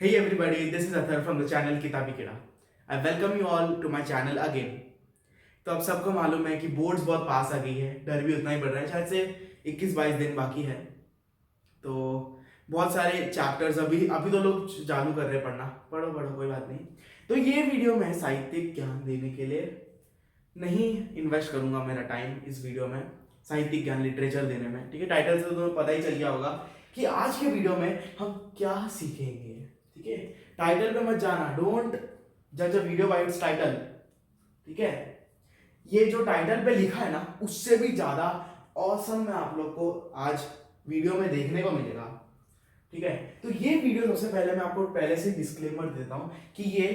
Hey everybody, this is Athar from the channel किताबी कीड़ा. I welcome you all to my channel again. तो अब सबको मालूम है कि बोर्ड्स बहुत पास आ गई है, डर भी उतना ही बढ़ रहा है. शायद से 21-22 दिन बाकी है. तो बहुत सारे चैप्टर्स अभी अभी तो लोग चालू कर रहे हैं पढ़ना. पढ़ो पढ़ो, कोई बात नहीं. तो ये वीडियो मैं साहित्यिक ज्ञान देने के लिए नहीं इन्वेस्ट करूंगा मेरा टाइम इस वीडियो में साहित्यिक ज्ञान लिटरेचर देने में. ठीक है, टाइटल से तो तुम्हें पता ही चल गया होगा कि आज के वीडियो में हम क्या सीखेंगे. ठीक है, टाइटल पे मत जाना. डोंट जज a video bye it's title. ठीक है, ये जो टाइटल पे लिखा है ना उससे भी ज्यादा ऑसम में आप लोग को आज वीडियो में देखने को मिलेगा. ठीक है, तो ये वीडियो सबसे पहले मैं आपको पहले से डिस्क्लेमर देता हूं कि ये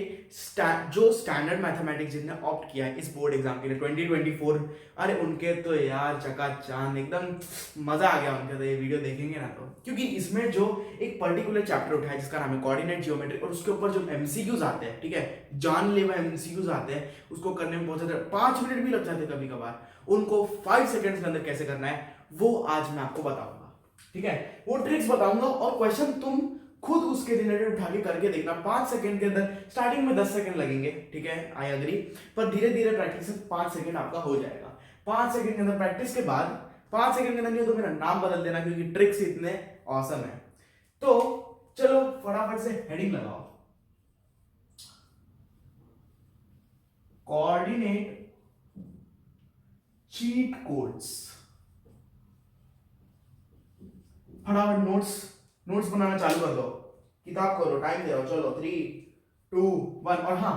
जो स्टैंडर्ड मैथमेटिक्स जिनने ऑप्ट किया है इस बोर्ड एग्जाम के लिए 2024, अरे उनके तो यार चकाचौंध एकदम मजा आ गया उनके. तो ये वीडियो देखेंगे ना तो, क्योंकि इसमें जो एक पर्टिकुलर चैप्टर उठा है जिसका नाम है कोऑर्डिनेट ज्योमेट्री, और उसके ऊपर जो एमसीक्यूज आते हैं, ठीक है, जानलेवा एमसीक्यूज आते हैं, उसको करने में बहुत ज्यादा 5 मिनट भी लग जाते हैं कभी कभार. उनको 5 सेकेंड्स के अंदर कैसे करना है वो आज मैं आपको बताऊंगा. ठीक है, वो ट्रिक्स बताऊंगा और क्वेश्चन तुम खुद उसके रिलेटेड उठा के करके देखना 5 सेकंड के अंदर. स्टार्टिंग में 10 सेकंड लगेंगे, ठीक है, आई अग्री, पर धीरे धीरे प्रैक्टिस से 5 सेकंड आपका हो जाएगा. 5 सेकंड के अंदर प्रैक्टिस के बाद 5 सेकंड के अंदर नहीं हो तो मेरा नाम बदल देना, क्योंकि ट्रिक्स इतने ऑसम है. तो चलो फटाफट से हेडिंग लगाओ. Coordinate cheat codes. फटाफट नोट्स नोट्स बनाना चालू कर दो. किताब खोलो, टाइम दे रहा हो. चलो 3, 2, 1. और हाँ,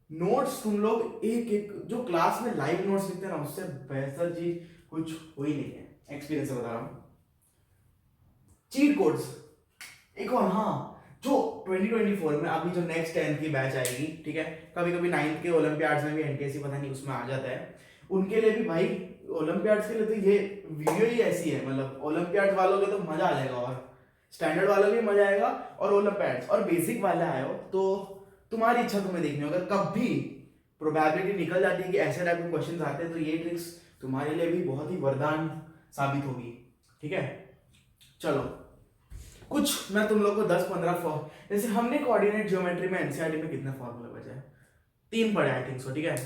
नोट्स तुम लोग एक एक जो क्लास में लाइव नोट्स लिखते हैं ना उससे बेहतर चीज कुछ हो ही नहीं है. एक्सपीरियंस से बता रहा हूं. चीट कोड्स एक और, हाँ, जो 2024 में अभी जो नेक्स्ट 10th की बैच आएगी, ठीक है, कभी कभी 9th के ओलंपियाड्स में भी एनटीएससी पता नहीं उसमें आ जाता है, उनके लिए भी भाई ओलंपियाड्स के लिए तो ये वीडियो ही ऐसी है. मतलब ओलंपियाड्स वालों के तो मजा आ जाएगा, और स्टैंडर्ड वालों भी मजा आएगा, और ओलंपियाड्स और बेसिक वाले आए हो तो तुम्हारी इच्छा तुम्हें देखनी होगा. कभी प्रोबेबिलिटी निकल जाती है कि ऐसे टाइप के क्वेश्चन आते हैं तो ये ट्रिक्स तुम्हारे लिए भी बहुत ही वरदान साबित होगी. ठीक है, चलो कुछ मैं तुम लोग को 10-15 जैसे हमने कोऑर्डिनेट ज्योमेट्री में एनसीईआरटी में कितने फॉर्मूले बचे हैं? 3 पढ़े आई थिंक सो. ठीक है,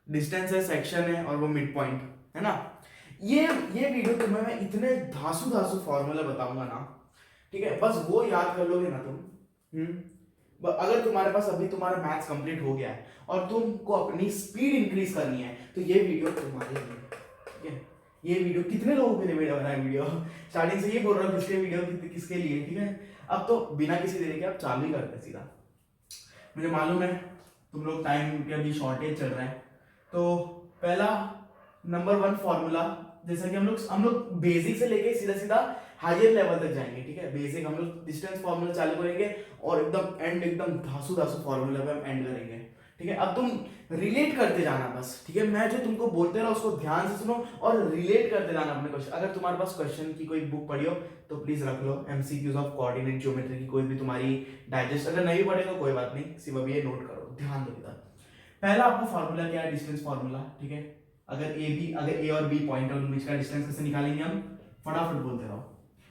डिस्टेंस है, सेक्शन है, और वो मिड पॉइंट है ना. ये वीडियो तुम्हें मैं इतने धासु धासु फॉर्मूले बताऊंगा ना, ठीक है, बस वो याद कर लोगे ना तुम. अगर तुम्हारे पास अभी तुम्हारा मैथ्स कंप्लीट हो गया है और तुमको अपनी स्पीड इंक्रीज करनी है तो ये वीडियो तुम्हारे लिए. ठीक है, ये वीडियो कितने लोगों के लिए वीडियो बना है. वीडियो स्टार्टिंग से ये बोल रहा हूँ किसके वीडियो किसके लिए. ठीक है, अब तो बिना किसी देरी के आप चालू ही करते सीधा. मुझे मालूम है तुम लोग टाइम के अभी शॉर्टेज चल रहा है. तो पहला नंबर 1 फॉर्मूला, जैसा कि हम लोग बेसिक से लेके सीधा सीधा हायर लेवल तक जाएंगे. ठीक है, बेसिक हम लोग डिस्टेंस फॉर्मूला चालू करेंगे और एकदम एंड एकदम धासु धासु फॉर्मूला पे हम एंड करेंगे. ठीक है, अब तुम रिलेट करते जाना बस. ठीक है, मैं जो तुमको बोलते रहा उसको ध्यान से सुनो और रिलेट करते जाना अपने क्वेश्चन. अगर तुम्हारे पास क्वेश्चन की कोई बुक पढ़ी हो तो प्लीज रख लो. एमसीक्यूज ऑफ कोऑर्डिनेट ज्योमेट्री की कोई भी तुम्हारी डाइजेस्ट, अगर नहीं पढ़े तो कोई बात नहीं, सिर्फ अभी ये नोट करो, ध्यान दो इधर. पहला आपको फार्मूला क्या है? Distance formula. ठीक है, अगर ए और बी पॉइंट और बीच का डिस्टेंस कैसे निकालेंगे हम, फटाफट बोलते रहो.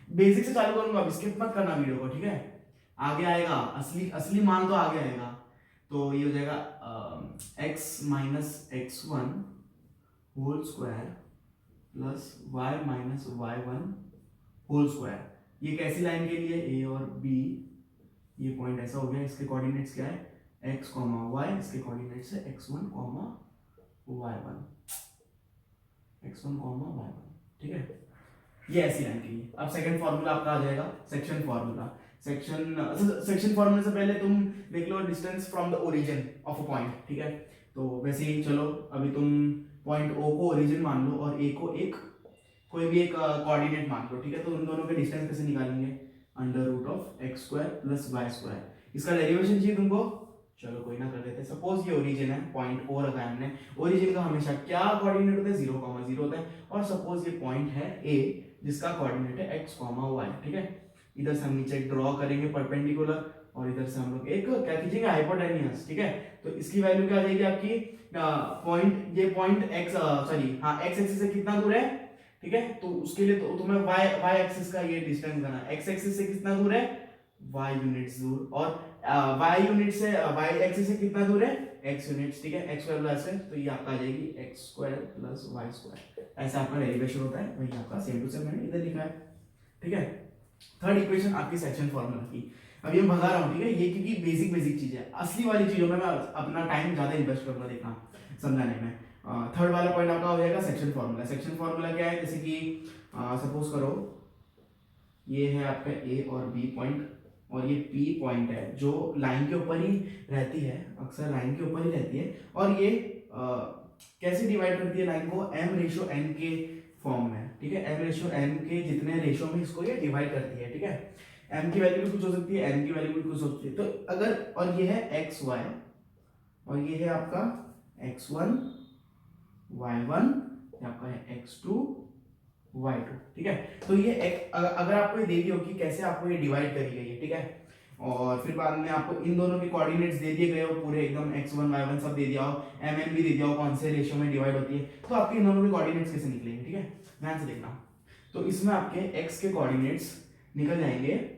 बेसिक से चालू करूंगा, अब स्किप मत करना वीडियो को. ठीक है, आगे आएगा असली असली मान तो आगे आएगा. तो ये हो जाएगा x minus x1 whole square plus y minus y1 whole square. ये कैसी लाइन के लिए? a और b. ये पॉइंट ऐसा हो गया, इसके कोऑर्डिनेट्स क्या है? x, y. इसके कोऑर्डिनेट्स है x1, y1. x1, y1. ठीक है, ये ऐसी लाइन के लिए. अब सेकंड फार्मूला आपका आ जाएगा सेक्शन फार्मूला. सेक्शन फार्मूला से पहले तुम देख लो distance from the origin of a point. ठीक है, तो वैसे ही चलो अभी तुम पॉइंट ओ को ओरिजिन मान लो और ए को एक कोई भी एक कोऑर्डिनेट मान लो. ठीक है, तो उन दोनों के डिस्टेंस कैसे निकालेंगे? Under root of X square plus Y square. इसका डेरिवेशन चाहिए तुमको, चलो कोई ना कर लेते. सपोज ये ओरिजिन है, पॉइंट ओ रखा है हमने. ओरिजिन का हमेशा क्या कोऑर्डिनेट होता है? 0,0 होता है. और सपोज ये पॉइंट है ए जिसका कोऑर्डिनेट है x, y. ठीक है, इधर से हम नीचे एक ड्रॉ करेंगे परपेंडिकुलर और इधर से हम लोग एक क्या खींचेंगे? हाइपोटेन्यूस. ठीक है, तो इसकी वैल्यू क्या आ जाएगी आपकी? पॉइंट ये पॉइंट x हाँ x एक्सिस से कितना दूर है? ठीक है, तो उसके लिए तो तुम्हें y एक्सिस का ये डिस्टेंस करना है. x एक्सिस से कितना दूर है? y यूनिट्स दूर, और y यूनिट से y एक्सिस से कितना दूर है, x यूनिट्स, ठीक है, x स्क्वायर प्लस है तो ये आपका आ जाएगी x square plus y square, ऐसा आपका डेरिवेशन होता है, वही आपका सेम टू सेम मैंने इधर लिखा है, ठीक है। थर्ड इक्वेशन आपकी सेक्शन फॉर्मूला की, अभी मैं भगा रहा हूँ, ठीक है, ये क्योंकि बेसिक बेसिक चीज है, असली वाली चीजों में मैं अपना टाइम ज्यादा इन्वेस्ट करूंगा देखना समझाने में। थर्ड वाला पॉइंट आपका हो जाएगा सेक्शन फॉर्मूला। सेक्शन फॉर्मूला क्या है, जैसे कि सपोज करो ये है आपका ए और बी पॉइंट, और ये पी पॉइंट है जो लाइन के ऊपर ही रहती है, अक्सर लाइन के ऊपर ही रहती है, और ये कैसे डिवाइड करती है लाइन को, m रेशो n के फॉर्म में, ठीक है, m रेशो n के जितने रेशो में इसको ये डिवाइड करती है, ठीक है। m की वैल्यू भी कुछ हो सकती है, n की वैल्यू भी कुछ हो सकती है, तो अगर, और ये है x y, और ये है आपका x1 y1, ये आपका है x2 y2, ठीक है। तो ये अगर आपको ये दे दी हो कि कैसे आपको ये डिवाइड करी गई है, ठीक है, और फिर बाद में आपको इन दोनों के कोऑर्डिनेट्स दे दिए गए हो पूरे एकदम x1 y1 सब दे दिया हो, mn भी दे दिया हो कौन से रेशियो में डिवाइड होती है, तो आपके इन दोनों के कोऑर्डिनेट्स कैसे निकलेंगे, ठीक है, ध्यान से देखना। तो इसमें आपके x के कोऑर्डिनेट्स निकल जाएंगे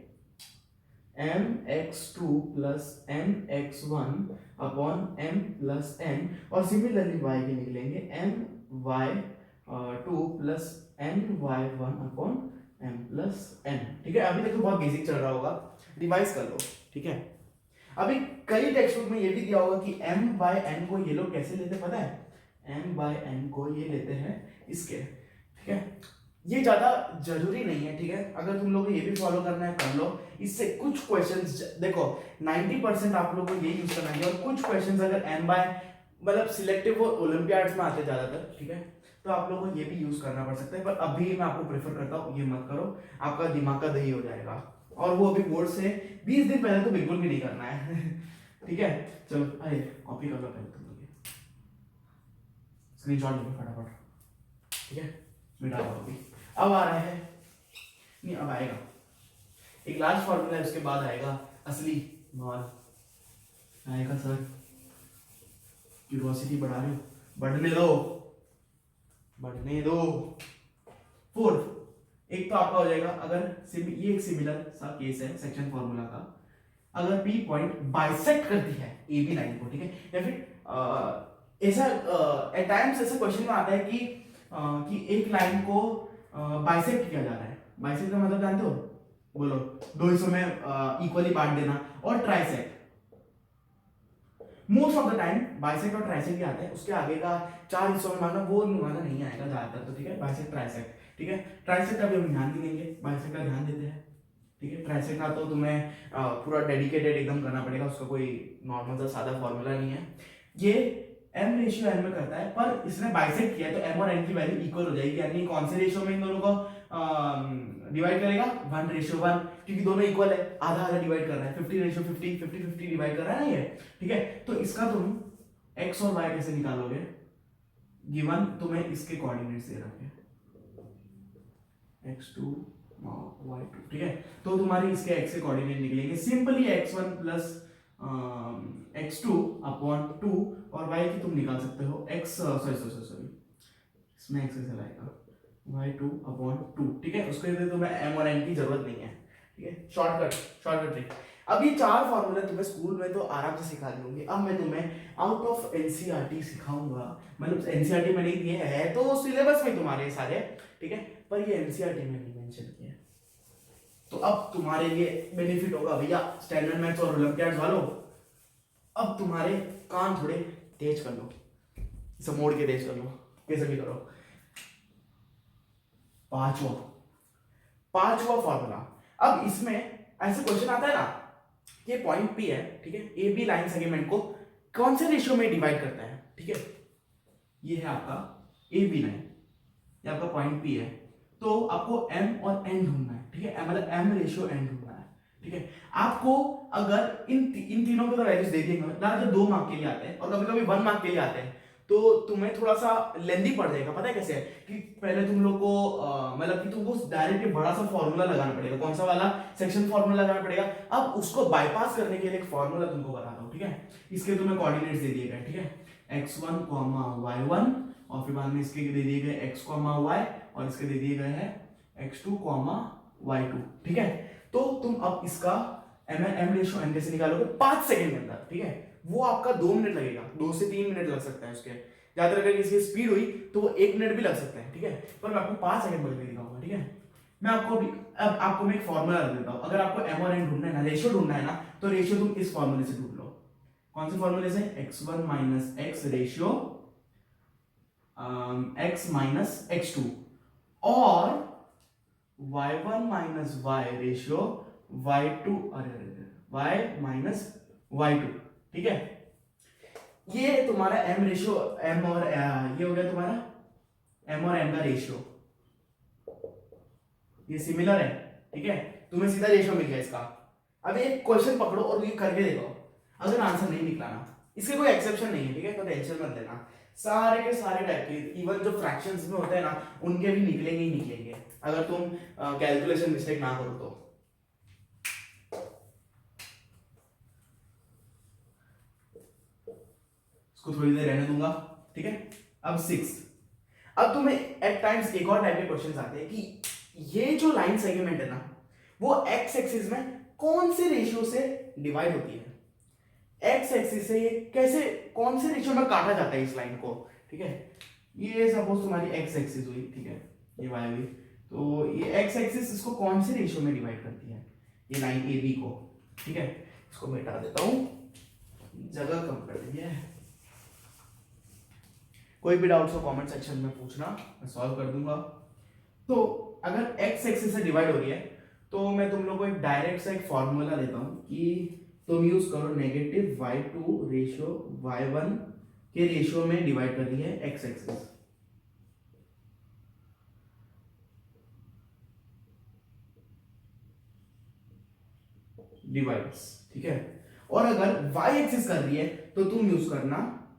mx2 plus mx1 upon m plus n, और सिमिलरली y के निकलेंगे my2 plus my1 upon m plus n, ठीक है। अभी तक तो बहुत बेसिक चल रहा होगा, रिवाइज कर लो, ठीक है। अभी कई टेक्स्ट बुक में ये भी दिया होगा कि m बाय n को ये लोग कैसे लेते पता है, m बाय n को ये लेते हैं इसके, ठीक है, ये ज्यादा जरूरी नहीं है, ठीक है, अगर तुम लोग को ये भी फॉलो करना है कर लो, इससे कुछ क्वेश्चंस देखो 90% आप लोगों को ये यूज करना है, और कुछ क्वेश्चंस अगर m बाय मतलब सिलेक्टिव ओलंपियाड्स में आते ज्यादातर, ठीक है, तो आप लोगों को ये भी यूज करना पड़ सकता है, पर अभी मैं आपको प्रेफर करता हूँ ये मत करो, आपका दिमाग का दही हो जाएगा, और वो अभी बोर्ड से 20 दिन पहले तो बिल्कुल भी नहीं करना है ठीक है, चलो अरे कॉपी कर लो पहले तुम लोग, स्क्रीनशॉट लो फटाफट, ठीक है, मिटा दो अभी, अब आ रहा है, नहीं अब आएगा, एक लास्ट फॉर्मूला है उसके बाद आएगा असली माल, आएगा सर, क्यूरोसिटी बढ़ा रहे हो, बढ़ने दो। फोर्थ एक तो आपका हो जाएगा, अगर ये एक सिमिलर सा केस है सेक्शन फॉर्मूला का, अगर पी पॉइंट बाइसेक्ट करती है ए बी लाइन को, ठीक है, या फिर ऐसा एट टाइम्स ऐसा क्वेश्चन में आता है कि एक लाइन को बाइसेक्ट किया जा रहा है, बाइसेक्ट का मतलब जानते हो, बोलो, दो हिस्सों में इक्वली बांट देना, और trisect, most of the time bisect और ट्राइसेक्ट ही आता है, उसके आगे का 4 हिस्सों में मानना वो नुमाना नहीं आएगा ज्यादातर, तो ठीक है, बाइसेक्ट ट्राइसेक्ट, ठीक है, ट्राइसेक्ट का भी हम ध्यान नहीं देंगे, बाइसेक्ट का ध्यान देते हैं, ठीक है, ट्राइसेक्ट का तो तुम्हें पूरा डेडिकेटेड एकदम करना पड़ेगा, उसका कोई नॉर्मल सा सादा फॉर्मूला नहीं है, ये m रेशियो n में करता है, पर इसने बाइसेक्ट किया है तो m और n की वैल्यू इक्वल हो जाएगी, यानी कौन से रेशियो में इन दोनों को डिवाइड करेगा, 1:1, क्योंकि दोनों इक्वल है, आधा आधा डिवाइड कर रहा है, 50:50, 50:50 डिवाइड कर रहा है ना ये, ठीक है, तो इसका तुम x और y कैसे निकालोगे, गिवन तुम्हें इसके कोऑर्डिनेट्स दे रखे हैं x2 y2, ठीक है, तो तुम्हारी इसके x के कोऑर्डिनेट निकलेंगे simply x1 plus x2 upon 2, और y की तुम निकाल सकते हो x सॉरी इसमें x कैसे लाएगा y2 अपॉन 2, ठीक है, उसके लिए तुम्हें m और n की जरूरत नहीं है, ठीक है, शॉर्टकट ट्रिक। अब ये 4 फॉर्मूले तुम्हें स्कूल में तो आराम से सिखा दूंगी, अब मैं तुम्हें आउट ऑफ एनसीईआरटी सिखाऊंगा, मतलब एनसीईआरटी में नहीं दिए है तो सिलेबस में तुम्हारे सारे, ठीक है, पर ये एनसीईआरटी में नहीं मेंशन किया है, तो अब तुम्हारे लिए बेनिफिट होगा भैया स्टैंडर्ड मैथ्स और ओलंपियाड्स वालों, अब तुम्हारे कान थोड़े तेज कर लो, इसे मोड़ के तेज कर लो, कैसे भी करो। पांचवा फॉर्मूला, अब इसमें ऐसे क्वेश्चन आता है ना, ये पॉइंट पी है, ठीक है, ए बी लाइन सेगमेंट को कौन से रेशियो में डिवाइड करता है, ठीक है, ये है आपका ए बी लाइन, ये आपका पॉइंट पी है, तो आपको m और n ढूंढना है, ठीक है, मतलब m रेशियो n ढूंढना है, ठीक है, आपको अगर इन तीनों को तो वैल्यूज दे दिए ना, 2 मार्क के लिए आते हैं और कभी कभी 1 मार्क के लिए आते हैं, तो तुम्हें थोड़ा सा लेंदी पड़ जाएगा, पता है कैसे है कि पहले तुम लोग को मतलब कि तुमको डायरेक्ट बड़ा सा फॉर्मूला लगाना पड़ेगा, कौन सा वाला, सेक्शन फॉर्मूला लगाना पड़ेगा, अब उसको बाईपास करने के लिए एक फॉर्मूला तुमको बताता हूँ, ठीक है, इसके तुम्हें कोऑर्डिनेट्स दे दिए गए, ठीक है, x1, y1, और फिर बाद में इसके दे दिए गए x, y, और इसके दे दिए गए हैं x2, y2, ठीक है, तो तुम अब इसका एम रेशियो एन कैसे निकालोगे 5 सेकंड के अंदर, ठीक है। वो आपका 2 मिनट लगेगा, 2 से 3 मिनट लग सकता है उसके। ज्यादातर अगर किसी की स्पीड हुई तो वो 1 मिनट भी लग सकता है, ठीक है। पर मैं आपको 5 सेकंड बोल के दिखाऊंगा, ठीक है। मैं आपको अभी अब आपको मैं एक फॉर्मूला रख देता हूँ। अगर आपको एम और एन ढूंढना है ना, रेशियो ढूंढना है ना, तो रेशियो तुम इस फॉर्मूले से ढूंढ लो। कौन से फॉर्मूले से? x1 minus x ratio x minus x2 और y1 minus y ratio y2 अरे y माइनस y2, ठीक है। ये तुम्हारा m रेशियो m और ये हो गया तुम्हारा m और n का रेशियो, ये सिमिलर है, ठीक है। तुम्हें सीधा रेशियो मिल गया इसका। अब एक क्वेश्चन पकड़ो और ये करके देखो। अगर आंसर नहीं निकला ना, इसके कोई एक्सेप्शन नहीं है, ठीक है, तो टेंशन मत लेना। सारे के सारे टाइप के, इवन जो फ्रैक्शंस में होते हैं ना, उनके भी निकलेंगे ही निकलेंगे, अगर तुम कैलकुलेशन मिस्टेक ना करो तो। इसको थोड़ी देर रहने दूंगा, ठीक है। अब 6, अब तुम्हें एट टाइम्स एक और टाइप के क्वेश्चंस आते हैं कि ये जो लाइन सेगमेंट है ना, वो एक्स एक्सिस में कौन से रेशियो से डिवाइड होती है। एक्स एक्सिस से ये कैसे, कौन से रेशियो में काटा जाता है इस लाइन को, ठीक है। ये सपोज तुम्हारी एक्स एक्सिस हुई, ठीक है, ये वाई हुई, तो ये एक्स एक्सिस इसको कौन से रेशियो में डिवाइड करती है, ये लाइन ए बी को, ठीक है। इसको मिटा देता हूं, जगह कम कर दी है। कोई भी डाउट्स हो कमेंट सेक्शन में पूछना, मैं सॉल्व कर दूंगा। तो अगर एक्स एक्सिस से डिवाइड हो रही है, तो मैं तुम लोग को एक डायरेक्ट सा एक फॉर्मूला देता हूं कि तुम यूज करो नेगेटिव y2 रेशियो y1 के रेशियो में डिवाइड कर रही है एक्स एक्सिस। डिवाइड्स, ठीक है। और अगर y एक्सिस कर रही है तो तुम यूज करना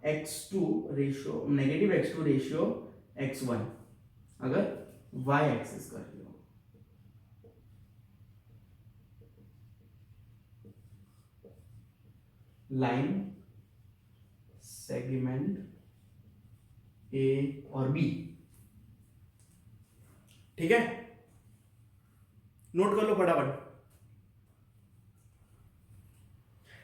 x2 ratio negative x2 ratio x1, अगर y एक्सिस कर रही हो। लाइन सेगमेंट ए और बी, ठीक है। नोट कर लो फटाफट।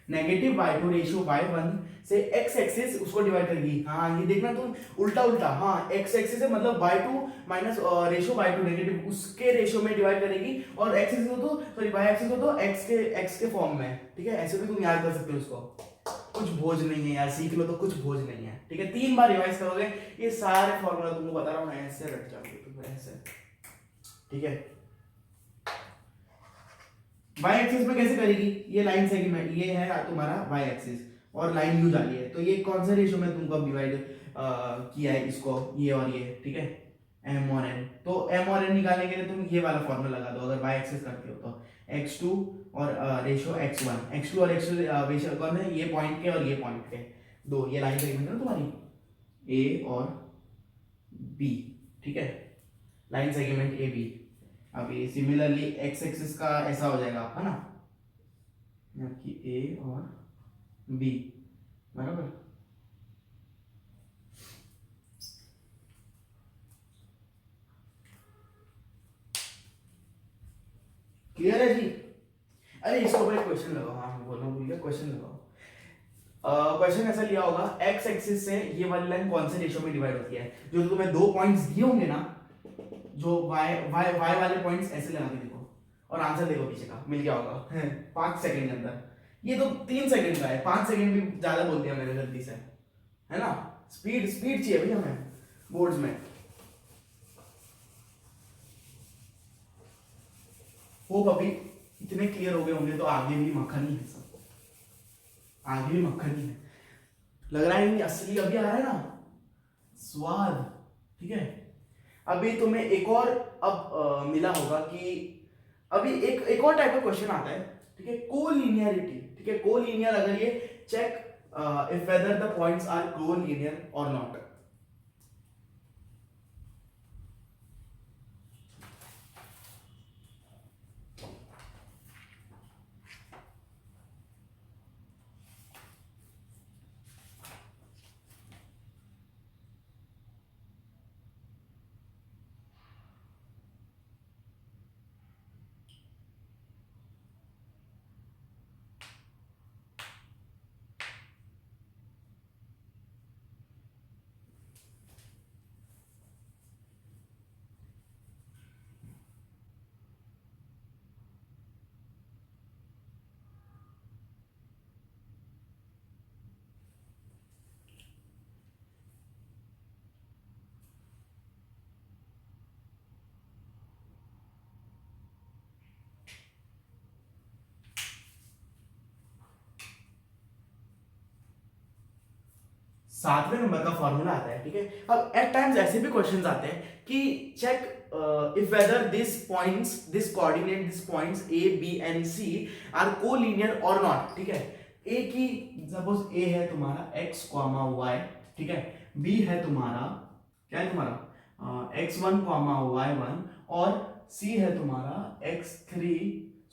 नेगेटिव y2 रेशियो y1 से x एक्सिस उसको डिवाइड करेगी। हाँ ये देखना तुम उल्टा उल्टा, हाँ x एक्सिस है मतलब y2 minus ratio y2 negative उसके रेशियो में डिवाइड करेगी, और x एक्सिस हो तो सॉरी y एक्सिस हो तो x के फॉर्म में, ठीक है। ऐसे भी तुम याद कर सकते हो उसको। कुछ बोझ नहीं है यार, सीख लो तो कुछ बोझ नहीं है, ठीक है। 3 बार रिवाइज करोगे ये सारे फॉर्मूला तुमको बता रहा हूँ, ऐसे रट जाओगे तुम ऐसे, ठीक है। y एक्सिस में कैसे करेगी, ये लाइन सेगमेंट ये है तुम्हारा y एक्सिस और लाइन यू जा रही है, तो ये कौन सा रेशियो में तुमको डिवाइड किया है इसको, ये और ये, ठीक है, m और n। तो m और n निकालने के लिए तुम ये वाला फॉर्मूला लगा दो अगर y एक्सिस करते हो तो। x2 और रेशियो x1, x2 और x2 रेशियो कौन है, ये पॉइंट के और ये पॉइंट के, दो ये लाइन सेगमेंट है ना तुम्हारी a और b, ठीक है, लाइन सेगमेंट ए बी। अब ये सिमिलरली एक्स एक्सिस का ऐसा हो जाएगा, है ना, आपकी ए और बी, बराबर। क्लियर है जी? अरे इसको ऊपर क्वेश्चन लगाओ, हाँ बोलना भूल गया, क्वेश्चन लगाओ। क्वेश्चन ऐसा लिया होगा एक्स एक्सिस से ये वाली लाइन कौन से रेशियो में डिवाइड होती है, जो तुम्हें 2 पॉइंट्स दिए होंगे ना, जो y वाले पॉइंट्स ऐसे लगा के देखो और आंसर देखो पीछे का मिल गया होगा 5 सेकंड के अंदर। ये तो 3 सेकंड का है, 5 सेकंड भी ज्यादा बोल दिया मैंने गलती से, है ना। स्पीड स्पीड चाहिए भैया हमें बोर्ड्स में। होप अभी इतने क्लियर हो गए होंगे, तो आगे भी मक्खन ही है सब, आगे भी मक्खन ही है। लग रहा है असली अभी आ रहा है ना स्वाद, ठीक है। अभी तुम्हें एक और अब मिला होगा कि अभी एक और टाइप का क्वेश्चन आता है, ठीक है, कोलिनियरिटी, ठीक है। कोलिनियर अगर ये check if whether the points are collinear और नॉट। 7वें नंबर का फॉर्मूला आता है, ठीक है। अब एट टाइम्स ऐसे भी क्वेश्चंस आते हैं कि check if whether this coordinate this points A B and C are collinear और नॉट, ठीक है। ए की सपोज ए है तुम्हारा x कॉमा y, ठीक है। बी है तुम्हारा, क्या है तुम्हारा x1 कॉमा y1, और सी है तुम्हारा x3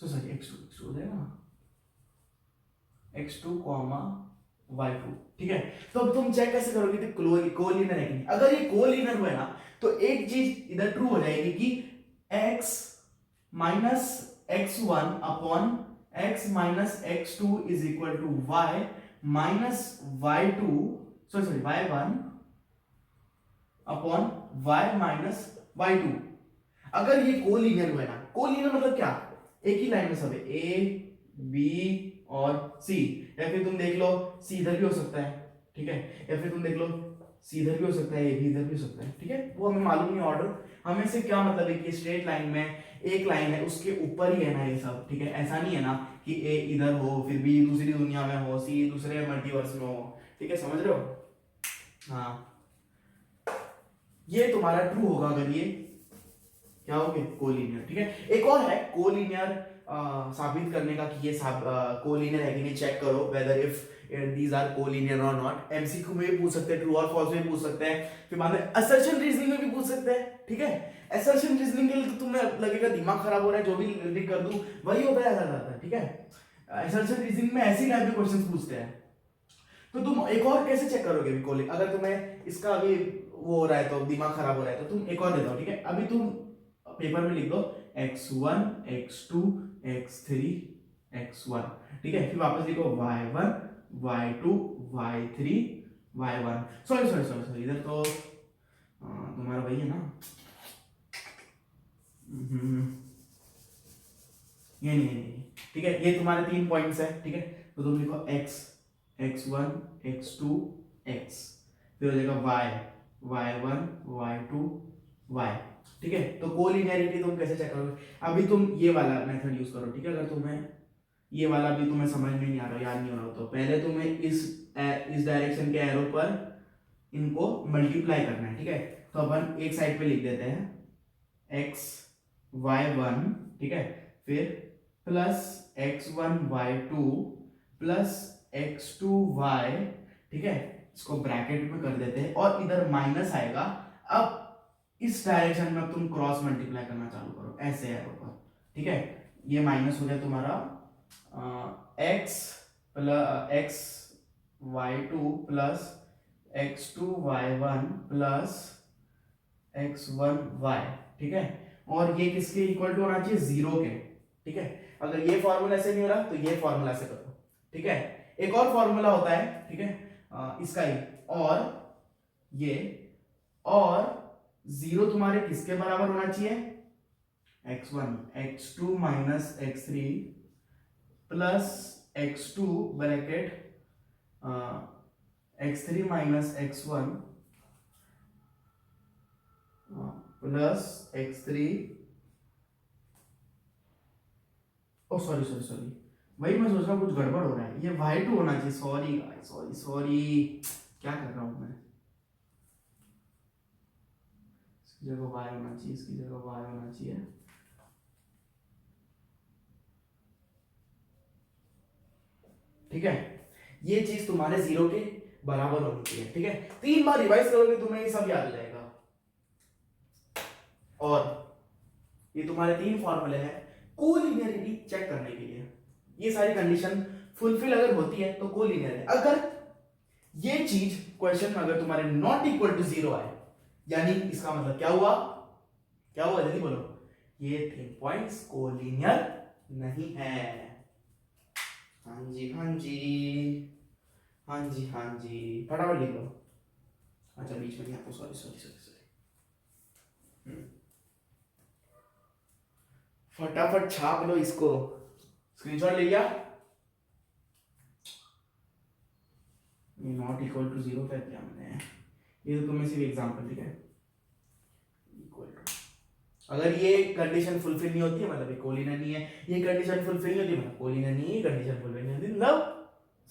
सॉरी x2 हो जाएगा ना, x2 कॉमा y2, ठीक है। तो अब तुम चेक कैसे करोगे कि कोलिनियर है कि नहीं। अगर ये कोलिनियर हुआ ना तो एक चीज इधर ट्रू हो जाएगी कि x minus x1 upon x minus x2 is equal to y minus y2 sorry y1 upon y minus y2। अगर ये कोलिनियर हुआ ना, कोलिनियर मतलब क्या, एक ही लाइन में सब है, a b और c, या फिर तुम देख लो c इधर भी हो सकता है, ठीक है, या फिर तुम देख लो c इधर भी हो सकता है, a भी इधर भी हो सकता है, ठीक है। वो हमें मालूम नहीं ऑर्डर, हमें से क्या मतलब है कि स्ट्रेट लाइन में एक लाइन है उसके ऊपर ही है ना ये सब, ठीक है। ऐसा नहीं है ना कि a इधर हो फिर b दूसरी दुनिया में हो, c दूसरे मल्टीवर्स में हो, ठीक है, समझ रहे हो। हाँ, ये तुम्हारा ट्रू होगा अगर ये क्या हो गया कोलिनियर, ठीक है। एक और है कोलिनियर साबित करने का कि ये कोलिनियर है कि नहीं, चेक करो whether if these are collinear और नॉट। एमसीक्यू में भी पूछ सकते हैं, ट्रू और फॉल्स में भी पूछ सकते हैं, फिर बाद में असर्शन रीजनिंग में भी पूछ सकते हैं, ठीक है। असर्शन रीजनिंग के लिए तो तुम्हें लगेगा दिमाग खराब हो रहा है, जो भी लिख कर दूं वही होता है, ऐसा जाता है, ठीक है। असर्शन रीजनिंग में ऐसी टाइप के क्वेश्चंस पूछते हैं। तो तुम एक और कैसे चेक करोगे अभी कोलिनियर, अगर तुम्हें इसका अभी वो हो रहा है तो दिमाग खराब हो रहा है तो तुम एक और देता हो, ठीक है। अभी तुम पेपर में लिख दो x1 x2 x3 x1, ठीक है। फिर वापस लिखो y1 y2 y3 y1, sorry इधर तो तुम्हारा वही है ना, ये नहीं, ठीक है। ये तुम्हारे 3 पॉइंट्स है, ठीक है। तो तुम लिखो x x1 x2 x, फिर हो जाएगा y y1 y2 y, ठीक है। तो कोलिनियरिटी तुम कैसे चेक करोगे, अभी तुम ये वाला मेथड यूज करो, ठीक है। अगर तुम्हें ये वाला भी तुम्हें समझ में नहीं आ रहा, याद नहीं हो रहा, तो पहले तुम्हें इस डायरेक्शन के एरो पर इनको मल्टीप्लाई करना है, ठीक है। तो अपन एक साइड पे लिख देते हैं x y1, ठीक है, फिर plus x1 y2 plus x2 y, ठीक है। इसको ब्रैकेट में कर देते हैं और इधर माइनस आएगा। अब इस डायरेक्शन में तुम क्रॉस मल्टीप्लाई करना चालू करो ऐसे एरो पर, ठीक है। ये माइनस हो गया तुम्हारा x plus y2 plus x2 y1 plus x1 y, ठीक है। और ये किसके इक्वल टू होना चाहिए, 0 के, ठीक है। अगर ये फॉर्मूला ऐसे नहीं हो रहा तो ये फॉर्मूला से करो, ठीक है। एक और फॉर्मूला होता है, ठीक है, इसका ही, और ये और 0 तुम्हारे किसके बराबर होना चाहिए, x1 x2 minus x3 plus x2 bracket x3 minus x1 plus x3, ओ सॉरी वही मैं सोच रहा हूँ कुछ गड़बड़ हो रहा है, ये y2 होना चाहिए, सॉरी क्या कर रहा हूँ मैं, इसकी जगह y होना चाहिए, इसकी जगह y होना चाहिए, ठीक है। ये चीज तुम्हारे 0 के बराबर होनी चाहिए, ठीक है। 3 बार रिवाइज करोगे तुम्हें ये सब याद हो जाएगा। और ये तुम्हारे 3 फॉर्मूले हैं कोलिनियरिटी चेक करने के लिए। ये सारी कंडीशन फुलफिल अगर होती है तो कोलिनियर है। अगर ये चीज क्वेश्चन में अगर तुम्हारे नॉट इक्वल टू 0 आए, यानी इसका मतलब क्या हुआ, जल्दी बोलो, ये 3 पॉइंट्स कोलिनियर नहीं है। हाँ जी फटाफट लिख लो। अच्छा बीच में नहीं आपको, सॉरी फटाफट छाप लो इसको, स्क्रीनशॉट ले लिया। नॉट इक्वल टू 0 क्या किया मैंने, ये तो तुम्हें सिर्फ एग्जांपल, ठीक है। इक्वल टू, अगर ये कंडीशन फुलफिल नहीं होती है मतलब ये कोलिनियर नहीं है, ये कंडीशन फुलफिल नहीं होती मतलब कोलिनियर नहीं है, कंडीशन फुलफिल नहीं होती मतलब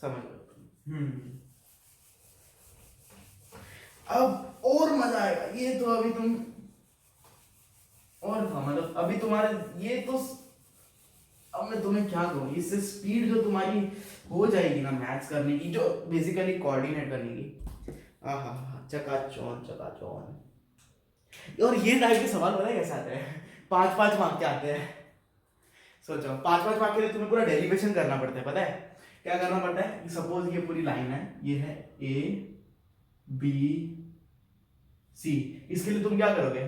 समझ लो। अब और मजा आएगा, ये तो अभी तुम और था मतलब अभी तुम्हारे ये तो, अब मैं तुम्हें क्या कहूँ, इससे स्पीड जो तुम्हारी हो जाएगी ना मैथ्स करने की, जो बेसिकली कोऑर्डिनेट करने की, हाँ चकाचौंध चकाचौंध। और ये टाइप के सवाल पता है कैसे आते हैं, 5-5 मार्क के आते हैं। सोचो 5-5 मार्क के लिए तुम्हें पूरा डेरिवेशन करना पड़ता है, पता है क्या करना पड़ता है? सपोज ये पूरी लाइन है, ये है ए बी सी, इसके लिए तुम क्या करोगे,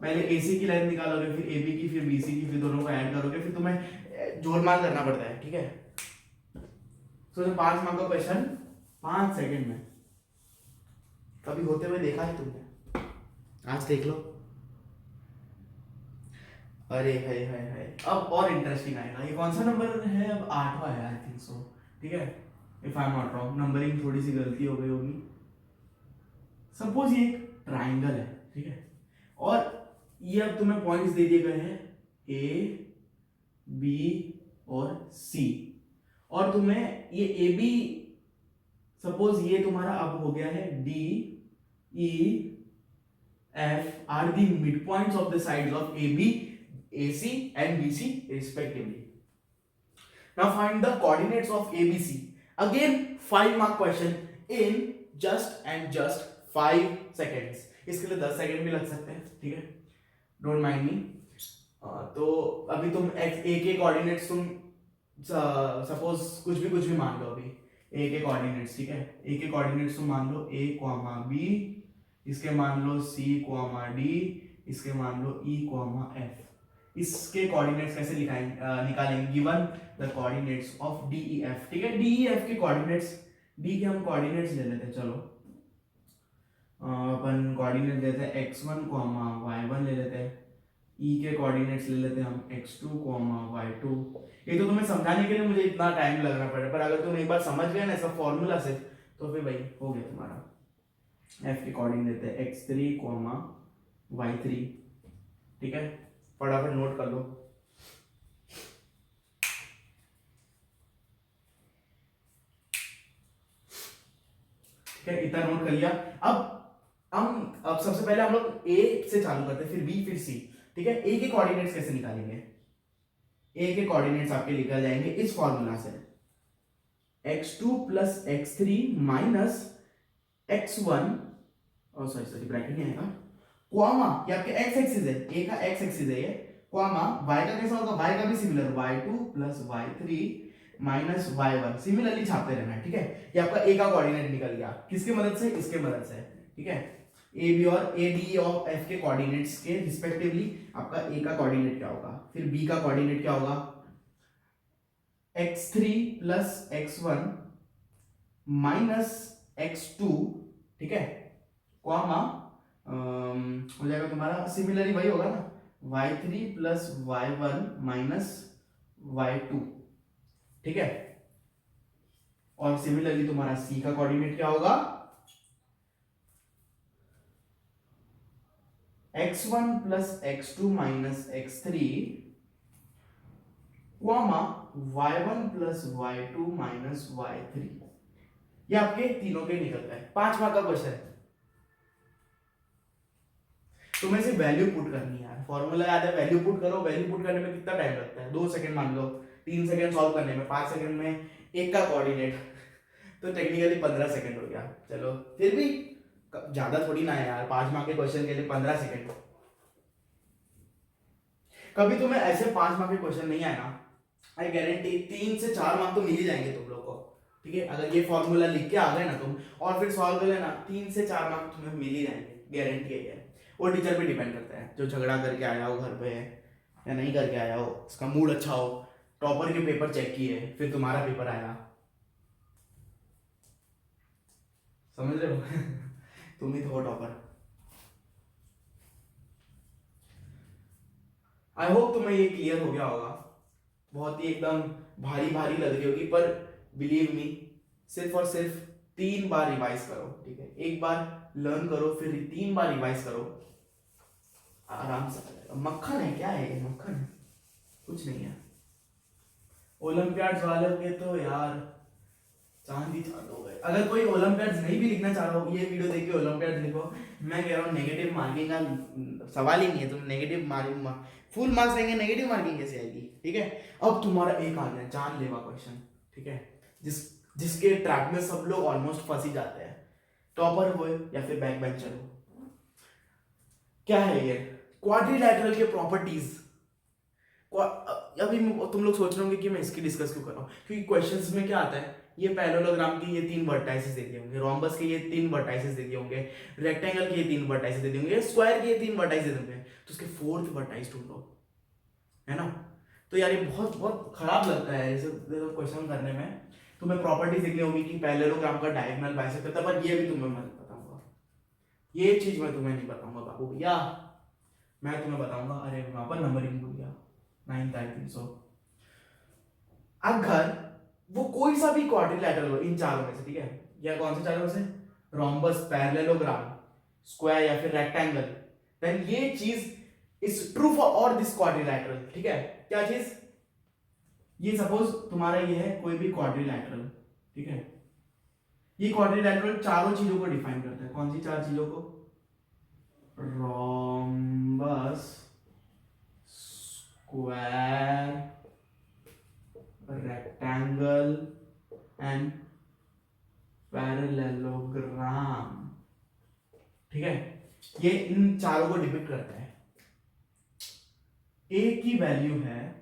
पहले ए सी की लाइन निकालोगे, फिर ए बी की, फिर बी सी की, फिर दोनों को ऐड करोगे, फिर तुम्हें जोड़माल करना पड़ता है, ठीक है। सोचो 5 मार्क का क्वेश्चन 5 सेकंड में, कभी होते हुए देखा है तुमने? आज देख लो। अरे हाय हाय हाय, अब और इंटरेस्टिंग आएगा। ये कौन सा नंबर है? अब 8वां है आई थिंक सो, ठीक है, if I am not wrong, numbering थोड़ी सी गलती हो गई होगी। सपोज ये एक ट्राइंगल है, ठीक है, और ये अब तुम्हें पॉइंट्स दे दिए गए हैं ए बी और सी, और तुम्हें ये ए बी, सपोज ये तुम्हारा अब हो गया है D E F are the mid points of the sides of A B AC and BC respectively. Now find the coordinates of ABC. Again 5 mark question in just 5 seconds. इसके लिए 10 second भी लग सकते हैं, ठीक है, डोंट माइंड मी। तो अभी तुम ए के कोऑर्डिनेट्स तुम सपोज कुछ भी मान लो, अभी ए के कोऑर्डिनेट्स, ठीक है, ए के कोऑर्डिनेट्स तुम मान लो a कॉमा b, इसके मान लो c कॉमा d, इसके मान लो e कॉमा f। इसके कोऑर्डिनेट्स कैसे निकालेंगे? Given the coordinates of D E F, ठीक है, डी ई एफ के कोऑर्डिनेट्स, डी के हम कोऑर्डिनेट्स ले लेते हैं, चलो अपन कोऑर्डिनेट लेते हैं x1 कॉमा y1 ले लेते हैं, ई के कोऑर्डिनेट्स ले लेते हैं हम x2 कॉमा y2। ये तो तुम्हें समझाने के लिए मुझे इतना टाइम लगना पड़ेगा, पर अगर तुम एक बार समझ गए ना इसका फॉर्मूला से, तो फिर भाई हो गया तुम्हारा। f के कोऑर्डिनेट लेते हैं x3 कॉमा y3, ठीक है, फटाफट नोट कर लो। ठीक है, इतना नोट कर लिया। अब सबसे पहले हम लोग ए से चालू करते हैं, फिर बी, फिर सी, ठीक है। ए के कोऑर्डिनेट्स कैसे निकालेंगे? ए के कोऑर्डिनेट्स आपके निकल जाएंगे इस फॉर्मूला से, x2 plus x3 minus x1, sorry bracket नहीं आएगा, कॉमा, ये आपके x एक्सिस है, a का x एक्सिस है ये, कॉमा y का कैसा होगा? y का भी similar, y2 plus y3 minus y1, similarly छापते रहना है, ठीक है। ये आपका a का कोऑर्डिनेट निकल गया, किसके मदद से? इसके मदद से, ठीक है। ए बी और ए डी और एफ के कोऑर्डिनेट्स के रिस्पेक्टिवली आपका a का कोऑर्डिनेट क्या होगा, फिर b का कोऑर्डिनेट क्या होगा? x3 plus x1 minus x2, ठीक है, कॉमा हो जाएगा तुम्हारा सिमिलरली वही होगा ना, y3 plus y1 minus y2, ठीक है। और सिमिलरली तुम्हारा c का कोऑर्डिनेट क्या होगा? x1 plus x2 minus x3 comma y1 plus y2 minus y3। ये आपके तीनों के निकलता है। 5 मार्क का क्वेश्चन है, तुम्हें सिर्फ वैल्यू पुट करनी है यार, फॉर्मूला याद है, वैल्यू पुट करो। वैल्यू पुट करने में कितना टाइम लगता है? 2 सेकंड मान लो, 3 सेकंड सॉल्व करने में, 5 सेकंड में एक का कोऑर्डिनेट तो टेक्निकली 15 सेकंड हो गया। चलो फिर भी ज्यादा थोड़ी ना है यार, 5 मार्क के क्वेश्चन के लिए 15 सेकंड। कभी तुम्हें ऐसे 5 मार्क के क्वेश्चन नहीं आए ना, आई गारंटी 3 से 4 मार्क तो मिल ही जाएंगे तुम लोग को, ठीक है। अगर ये फॉर्मूला लिख के आ गए ना तुम और फिर सॉल्व कर लेना, 3 से 4 मार्क तुम्हें मिल ही जाएंगे, गारंटी है। वो टीचर पे डिपेंड करता है, जो झगड़ा करके आया हो घर पे या नहीं करके आया हो, उसका मूड अच्छा हो, टॉपर के पेपर चेक किए फिर तुम्हारा पेपर आया, समझ रहे हो? तुम ही तो हो टॉपर। आई होप तुम्हें ये क्लियर हो गया होगा। बहुत ही एकदम भारी भारी लग रही होगी, पर बिलीव मी, सिर्फ और सिर्फ 3 बार रिवाइज करो, ठीक है। एक बार लर्न करो, फिर 3 बार रिवाइज करो, आराम से आ जाएगा। मक्खन है क्या है ये? मक्खन है, कुछ नहीं है। ओलंपियाड्स वालों के तो यार चांद ही चांद हो गए। अगर कोई ओलंपियाड्स नहीं भी लिखना चाह रहा हो, ये वीडियो देख के ओलंपियाड्स लिखो। मैं कह रहा हूँ नेगेटिव मार्किंग का सवाल ही नहीं है। तुम नेगेटिव मार्किंग, फुल मार्क्स आएंगे, नेगेटिव मार्किंग कैसे आएगी? ठीक है। अब तुम्हारा एक आ गया जानलेवा क्वेश्चन, ठीक है, जिसके ट्रैक में सब लोग ऑलमोस्ट फंस ही जाते हैं, टॉपर हो या फिर बैक बेंचर हो। क्या है ये? क्वाड्रिलैटरल के प्रॉपर्टीज। अभी तुम लोग सोच रहे होंगे कि मैं इसकी डिस्कस क्यों कर रहा हूँ, क्योंकि क्वेश्चंस में क्या आता है, ये पैरेललोग्राम की ये 3 वर्टाइसेस दे दिए होंगे, रोम्बस के ये 3 वर्टाइसेस दे दिए होंगे, रेक्टेंगल के ये 3 वर्टाइसेस दे दिए होंगे, स्क्वायर के ये 3 वर्टाइसेस दे होंगे, तो उसके फोर्थ वर्टाइस ढूंढो, है ना? तो यार ये बहुत बहुत खराब लगता है ऐसे क्वेश्चन करने में। तुम्हें प्रॉपर्टीज लिखनी होगी कि पैरेललोग्राम का डायगोनल बाइसेक्टर था, पर ये भी तुम्हें मैं बताऊंगा, ये चीज मैं तुम्हें नहीं बताऊंगा बाबू भैया। मैं तुम्हें बताऊंगा, अरे वहां पर नंबरिंग भूल गया, 9th आई थिंक सो। अगर वो कोई सा भी क्वाड्रिलैटरल हो इन चारों में से, ठीक है, या कौन से चारों में से, रोम्बस, पैरेललोग्राम, स्क्वायर या फिर रेक्टेंगल, देन ये चीज is true for all this quadrilateral, ठीक है। क्या चीज? ये सपोज तुम्हारा ये है कोई भी क्वाड्रिलैटरल, ठीक है, ये क्वाड्रिलैटरल चारों चीजों को डिफाइन करता है। कौन सी 4 चीजों को? Rhombus, square, rectangle and parallelogram, ठीक है। ये इन चारों को डिपिक्ट करता है। ए की वैल्यू है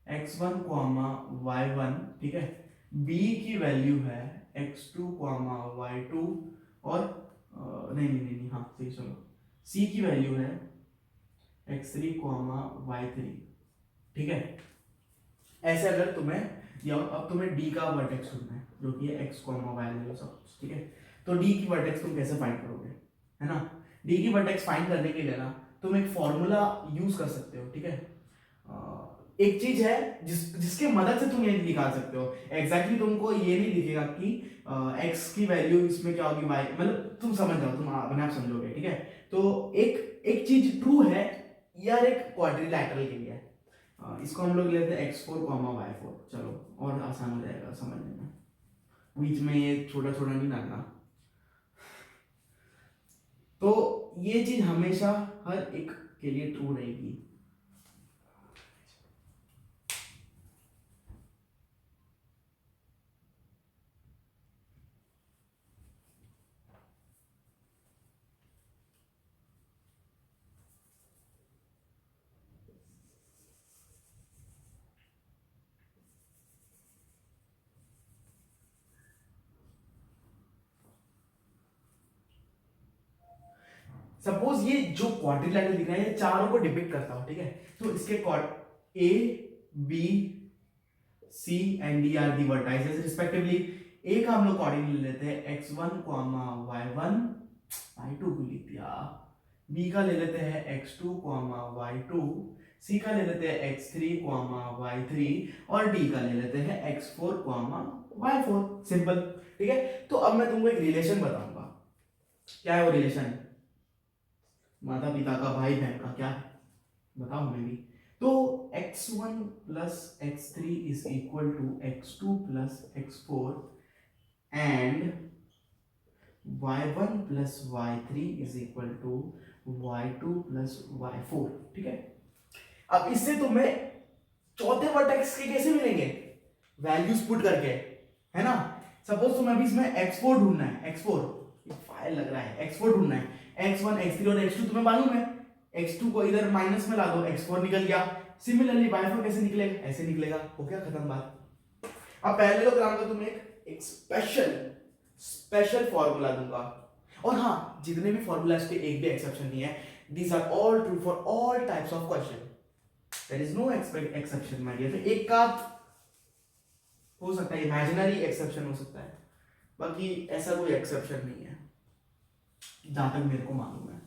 x1, y1, ठीक है। बी की वैल्यू है x2, y2, और नहीं, हाँ सही, चलो। सी की वैल्यू है x3, y3, ठीक है। ऐसे अगर तुम्हें, या अब तुम्हें डी का वर्टेक्स ढूंढना है, जो कि है x, y सब, ठीक है। तो डी की वर्टेक्स तुम कैसे फाइंड करोगे, है ना? डी की वर्टेक्स फाइंड करने के लिए ना तुम एक फॉर्मूला यूज कर सकते हो, ठीक है। एक चीज है जिसके मदद से तुम ये निकाल सकते हो। एग्जैक्टली तुमको ये नहीं दिखेगा कि x की वैल्यू इसमें क्या होगी, y, मतलब तुम समझ जाओ, तुम अपने आप समझोगे, ठीक है। तो एक चीज ट्रू है यार एक क्वाड्रिलैटरल के लिए, इसको हम लोग लेते हैं x4, y4, चलो और आसान हो जाएगा समझने में, बीच में ये छोटा छोटा नहीं डालना। तो ये चीज हमेशा हर एक के लिए ट्रू रहेगी। सपोज ये जो क्वाड्रिलैटरल दिख रहा है ये चारों को डिपिक्ट करता हो, ठीक है। तो इसके A, B, C and D are the vertices respectively. A का हम लोग कोऑर्डिनेट लेते हैं x1, y1, y2 को लिख दिया। बी का ले लेते हैं x2, y2, सी का ले लेते हैं x3, y3, और डी का ले लेते हैं x4, y4। सिंपल, ठीक है। तो अब मैं तुमको एक रिलेशन बताऊंगा। क्या है वो रिलेशन? माता पिता का, भाई बहन का, क्या है बताओ हमें भी। तो x1 plus x3 is equal to x2 plus x4 and y1 plus y3 is equal to y2 plus y4, ठीक है। अब इससे तुम्हें चौथे वर्टेक्स के कैसे मिलेंगे? वैल्यूज पुट करके, है ना। सपोज तुम्हें अभी इसमें x4 ढूंढना है, x4 फाइल लग रहा है, x4 ढूंढना है। x1, x3 और x2 तुम्हें मालूम है, x2 को इधर माइनस में ला दो, x4 निकल गया। सिमिलरली y4 कैसे निकलेगा? ऐसे निकलेगा। हो गया, खत्म बात। अब पैरेललोग्राम का तुम्हें एक स्पेशल फॉर्मूला दूंगा, और हाँ, जितने भी फॉर्मूला के एक भी एक्सेप्शन नहीं है। These are all true for all types of question, there is no exception my dear. एक का हो सकता है इमेजिनरी एक्सेप्शन हो सकता है, बाकी ऐसा कोई एक्सेप्शन नहीं है जहां तक मेरे को मालूम है।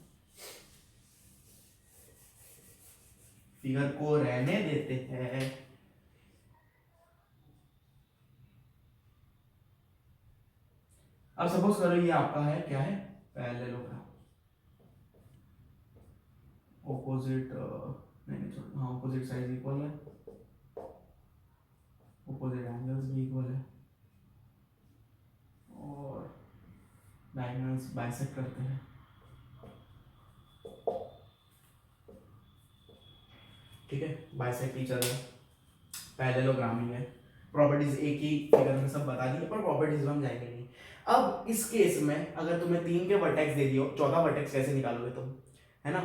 फिगर को रहने देते हैं। अब सपोज करो ये आपका है, क्या है? पैरेललोग्राम। ऑपोजिट नहीं छोड़, हाँ ऑपोजिट साइड इक्वल है, ऑपोजिट एंगल्स भी इक्वल है, डायगोनल्स बाइसेक्ट करते हैं। ठीक है, बाइसेक्ट ईच अदर, पैरेललोग्रामिंग है। प्रॉपर्टीज एक ही फिगर में सब बता दी, पर प्रॉपर्टीज में हम जाएंगे नहीं। अब इस केस में अगर तुम्हें 3 के वर्टेक्स दे दियो, 14 वर्टेक्स कैसे निकालोगे तुम, है ना?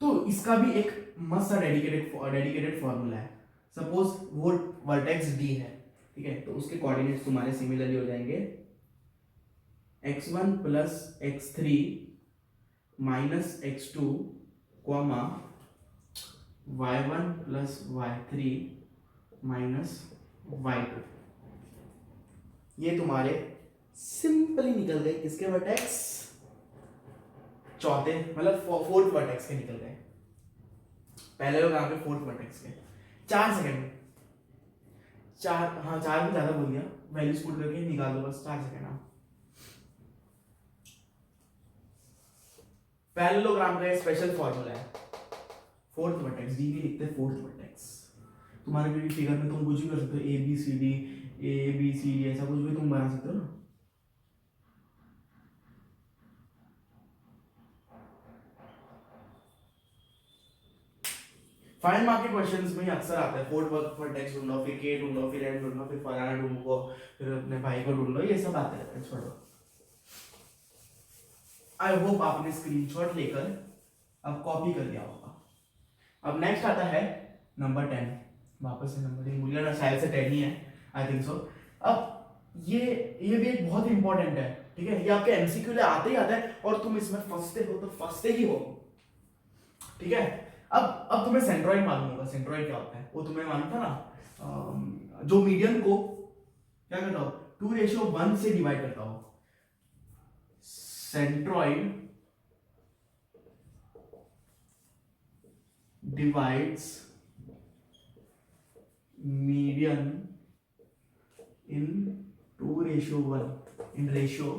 तो इसका भी एक मस्त सा डेडिकेटेड फॉर्मूला है। सपोज वो वर्टेक्स डी है, ठीक है, तो उसके कोऑर्डिनेट्स तुम्हारे सिमिलरली हो जाएंगे x1 plus x3 minus x2 comma y1 plus y3 minus y2। ये तुम्हारे सिंपली निकल गए किसके वर्टेक्स? चौथे मतलब फोर्थ वर्टेक्स के निकल गए, पैरेललोग्राम के फोर्थ वर्टेक्स के। 4 सेकंड, 4, हाँ 4 भी ज्यादा बोल दिया, वैल्यूज पुट करके निकाल दो बस, 4 सेकंड। हाँ, पैरेललोग्राम का स्पेशल फॉर्मूला है फोर्थ वर्टेक्स, डी भी लिखते हैं फोर्थ वर्टेक्स। तुम्हारे भी फिगर में तुम कुछ भी कर सकते हो, ए बी सी डी ऐसा कुछ भी तुम बना सकते हो ना। फाइनल मार्क के क्वेश्चंस में अक्सर आता है फोर्थ वर्टेक्स ढूंढो, फिर के ढूंढो, फिर एम ढूंढो, फिर फलाना ढूंढो, फिर अपने भाई को ढूंढो, ये सब आते रहते हैं। छोड़ो, आई होप आपने स्क्रीनशॉट लेकर अब कॉपी कर लिया होगा। अब नेक्स्ट आता है नंबर 10, वापस से नंबर 10 भूलिए ना, शायद से 10 ही है, आई थिंक सो। अब ये भी एक बहुत इंपॉर्टेंट है, ठीक है, ये आपके एमसीक्यू में आते ही आता है और तुम इसमें फंसते हो तो फंसते ही हो, ठीक है। अब तुम्हें सेंट्रॉइड मालूम होगा, सेंट्रॉइड क्या होता है वो तुम्हें मालूम था ना, जो मीडियन को क्या करता हो, 2:1 से डिवाइड करता हो। Centroid divides median in 2:1 in ratio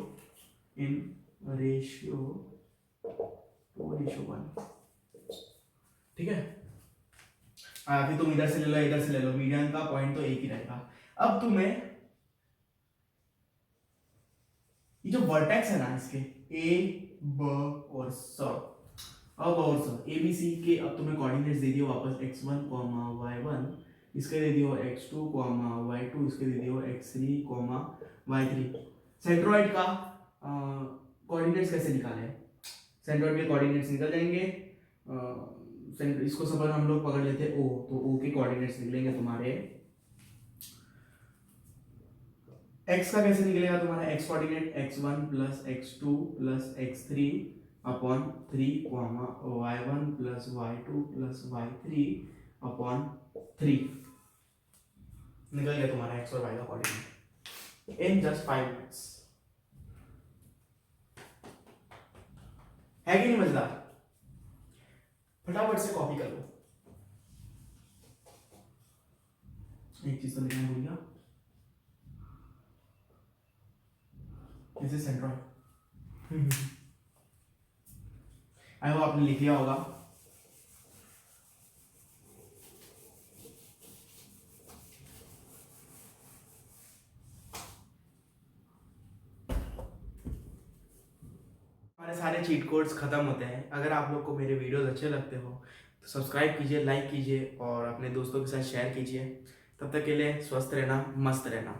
2:1, ठीक है। फिर तुम इधर से ले लो, इधर से ले लो, मीडियन का पॉइंट तो एक ही रहेगा। अब तुम्हें ये जो वर्टेक्स है ना इसके ए ब और स, अब और सर ए बी सी के अब तुम्हें कोऑर्डिनेट्स दे दियो वापस x1 y1, इसके दे दियो x2 y2, इसके दे दियो x3 y3। सेंट्रॉइड का कोऑर्डिनेट्स कैसे निकाले? सेंट्रॉइड के कोऑर्डिनेट्स निकल जाएंगे, इसको सपोज हम लोग पकड़ लेते ओ, तो ओ के कोऑर्डिनेट्स निकलेंगे तुम्हारे, x का कैसे निकलेगा तुम्हारा x coordinate x1 plus x2 plus x3 upon 3 y1 plus y2 plus y3 upon 3, निकल गया तुम्हारा x और y का कोऑर्डिनेट इन जस्ट 5 मिनट्स। है कि नहीं मजेदार? फटाफट से कॉपी कर लो। एक चीज तो लिखना भूल गया, this is centroid. I hope आपने लिख लिया होगा। हमारे सारे चीट कोड्स खत्म होते हैं। अगर आप लोग को मेरे वीडियोस अच्छे लगते हो तो सब्सक्राइब कीजिए, लाइक कीजिए और अपने दोस्तों के साथ शेयर कीजिए। तब तक के लिए स्वस्थ रहना, मस्त रहना।